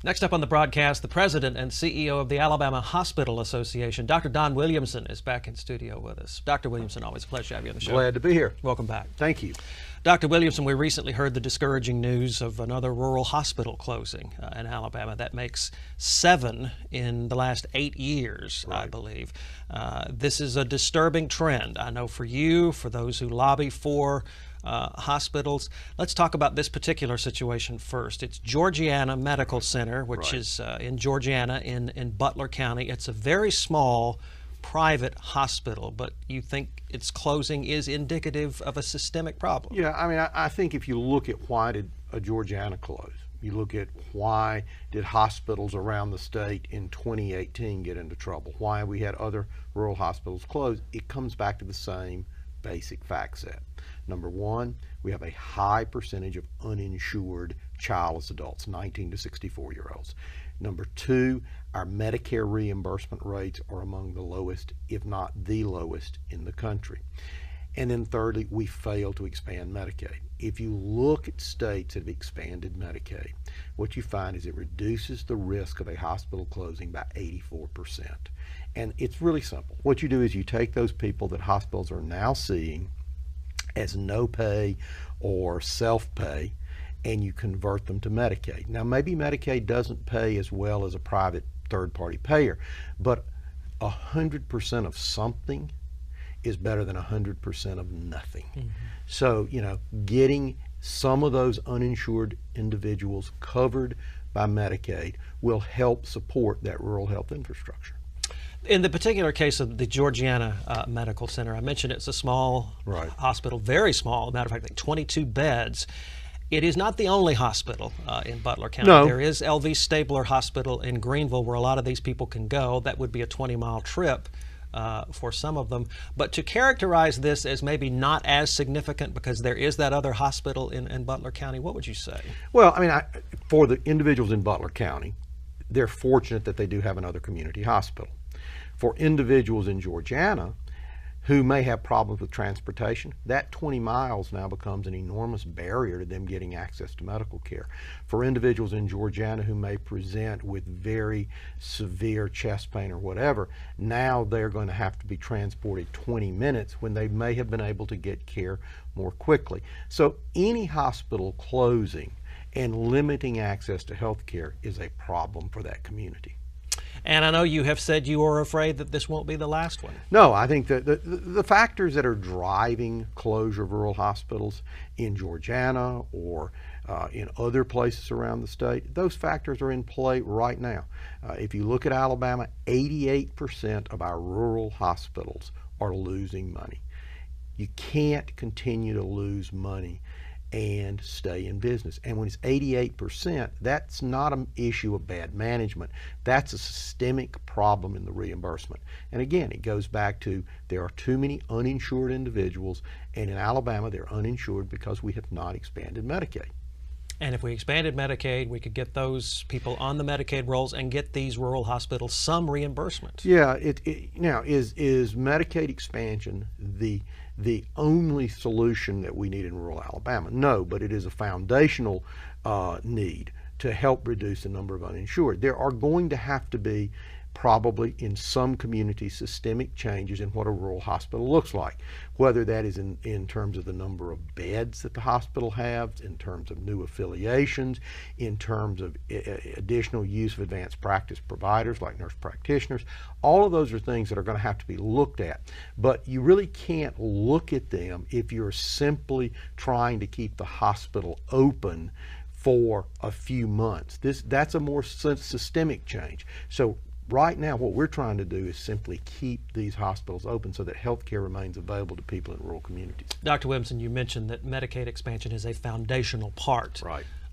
Next up on the broadcast, the president and CEO of the Alabama Hospital Association, Dr. Don Williamson, is back in studio with us. Dr. Williamson, always a pleasure to have you on the show. Glad to be here. Welcome back. Thank you. Dr. Williamson, we recently heard the discouraging news of another rural hospital closing in Alabama. That makes 7 in the last 8 years, right. I believe. This is a disturbing trend, I know, for you, for those who lobby for hospitals. Let's talk about this particular situation first. It's Georgiana Medical Center, which is in Georgiana in Butler County. It's a very small private hospital, but you think its closing is indicative of a systemic problem? Yeah, I mean, I think if you look at why did Georgiana close, you look at why did hospitals around the state in 2018 get into trouble, why we had other rural hospitals close, it comes back to the same basic fact set. Number one, we have a high percentage of uninsured childless adults, 19 to 64-year-olds. Number two, our Medicare reimbursement rates are among the lowest, if not the lowest, in the country. And then thirdly, we fail to expand Medicaid. If you look at states that have expanded Medicaid, what you find is it reduces the risk of a hospital closing by 84%. And it's really simple. What you do is you take those people that hospitals are now seeing as no pay or self-pay, and you convert them to Medicaid. Now, maybe Medicaid doesn't pay as well as a private third-party payer, but 100% of something is better than 100% of nothing. Mm-hmm. So, you know, getting some of those uninsured individuals covered by Medicaid will help support that rural health infrastructure. In the particular case of the Georgiana Medical Center, I mentioned it's a small hospital, very small, matter of fact, like 22 beds. It is not the only hospital in Butler County. No. There is L.V. Stabler Hospital in Greenville where a lot of these people can go. That would be a 20-mile trip for some of them. But to characterize this as maybe not as significant because there is that other hospital in Butler County, what would you say? Well, I mean, for the individuals in Butler County, they're fortunate that they do have another community hospital. For individuals in Georgiana who may have problems with transportation, that 20 miles now becomes an enormous barrier to them getting access to medical care. For individuals in Georgiana who may present with very severe chest pain or whatever, now they're going to have to be transported 20 minutes when they may have been able to get care more quickly. So any hospital closing and limiting access to health care is a problem for that community. And I know you have said you are afraid that this won't be the last one. No, I think that the factors that are driving closure of rural hospitals in Georgiana or in other places around the state, those factors are in play right now. If you look at Alabama, 88% of our rural hospitals are losing money. You can't continue to lose money and stay in business. And when it's 88%, that's not an issue of bad management. That's a systemic problem in the reimbursement. And again, it goes back to there are too many uninsured individuals, and in Alabama they're uninsured because we have not expanded Medicaid. And if we expanded Medicaid, we could get those people on the Medicaid rolls and get these rural hospitals some reimbursement. Yeah, now is Medicaid expansion the only solution that we need in rural Alabama? No, but it is a foundational need to help reduce the number of uninsured. There are going to have to be probably in some communities systemic changes in what a rural hospital looks like, whether that is in terms of the number of beds that the hospital has, in terms of new affiliations, in terms of additional use of advanced practice providers like nurse practitioners. All of those are things that are going to have to be looked at, but you really can't look at them if you're simply trying to keep the hospital open for a few months. That's a more systemic change. So right now, what we're trying to do is simply keep these hospitals open so that health care remains available to people in rural communities. Dr. Williamson, you mentioned that Medicaid expansion is a foundational part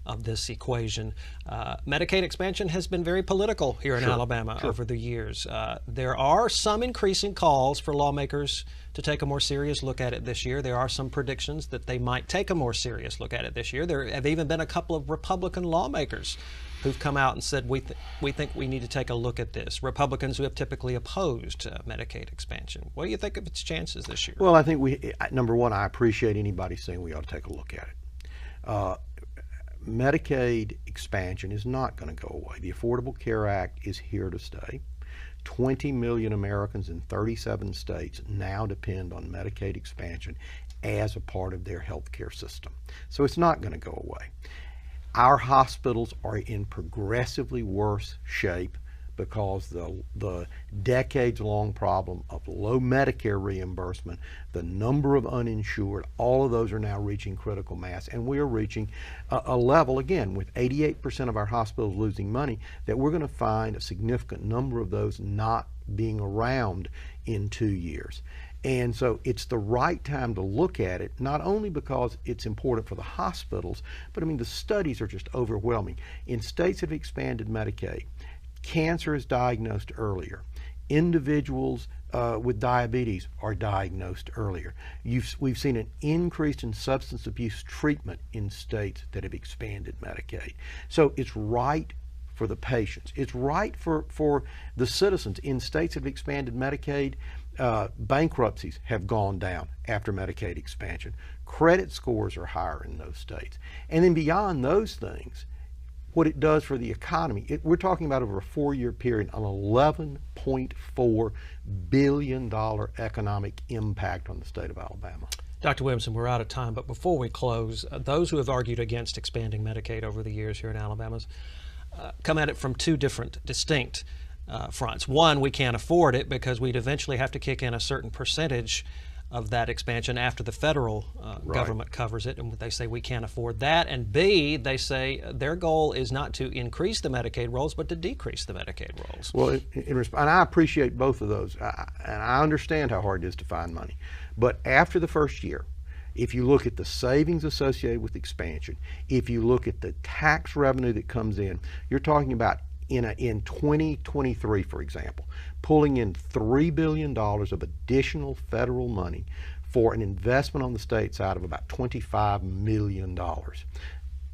of this equation. Medicaid expansion has been very political here in Alabama over the years. There are some increasing calls for lawmakers to take a more serious look at it this year. There are some predictions that they might take a more serious look at it this year. There have even been a couple of Republican lawmakers who've come out and said, we think we need to take a look at this. Republicans who have typically opposed Medicaid expansion. What do you think of its chances this year? Well, I think number one, I appreciate anybody saying we ought to take a look at it. Medicaid expansion is not going to go away. The Affordable Care Act is here to stay. 20 million Americans in 37 states now depend on Medicaid expansion as a part of their health care system. So it's not going to go away. Our hospitals are in progressively worse shape because the decades-long problem of low Medicare reimbursement, the number of uninsured, all of those are now reaching critical mass, and we are reaching a level, again, with 88% of our hospitals losing money, that we're going to find a significant number of those not being around in 2 years. And so it's the right time to look at it, not only because it's important for the hospitals, but I mean the studies are just overwhelming. In states that have expanded Medicaid, cancer is diagnosed earlier. Individuals with diabetes are diagnosed earlier. We've seen an increase in substance abuse treatment in states that have expanded Medicaid. So it's right for the patients. It's right for the citizens. In states that have expanded Medicaid, bankruptcies have gone down after Medicaid expansion. Credit scores are higher in those states. And then beyond those things, what it does for the economy, we're talking about over a 4-year period, an $11.4 billion economic impact on the state of Alabama. Dr. Williamson, we're out of time, but before we close, those who have argued against expanding Medicaid over the years here in Alabama come at it from two different, distinct fronts. One, we can't afford it because we'd eventually have to kick in a certain percentage of that expansion after the federal government covers it, and they say we can't afford that. And B, they say their goal is not to increase the Medicaid rolls, but to decrease the Medicaid rolls. Well, and I appreciate both of those, and I understand how hard it is to find money. But after the first year, if you look at the savings associated with expansion, if you look at the tax revenue that comes in, you're talking about in 2023, for example, pulling in $3 billion of additional federal money for an investment on the state side of about $25 million.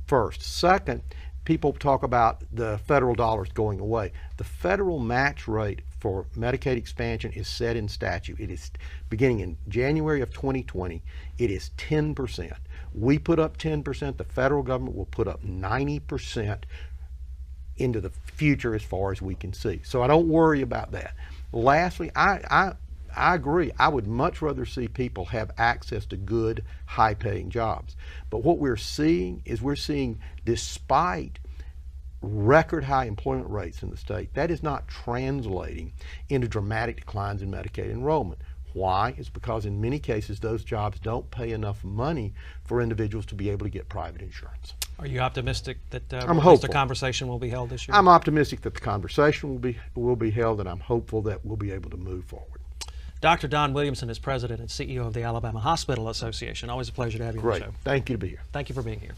First. Second, people talk about the federal dollars going away. The federal match rate for Medicaid expansion is set in statute. It is beginning in January of 2020. It is 10%. We put up 10%. The federal government will put up 90% into the future as far as we can see. So I don't worry about that. Lastly, I agree. I would much rather see people have access to good, high-paying jobs. But what we're seeing is despite record high employment rates in the state, that is not translating into dramatic declines in Medicaid enrollment. Why? It's because in many cases those jobs don't pay enough money for individuals to be able to get private insurance. Are you optimistic that the conversation will be held this year? I'm optimistic that the conversation will be held, and I'm hopeful that we'll be able to move forward. Dr. Don Williamson is President and CEO of the Alabama Hospital Association. Always a pleasure to have you on the show. Thank you to be here. Thank you for being here.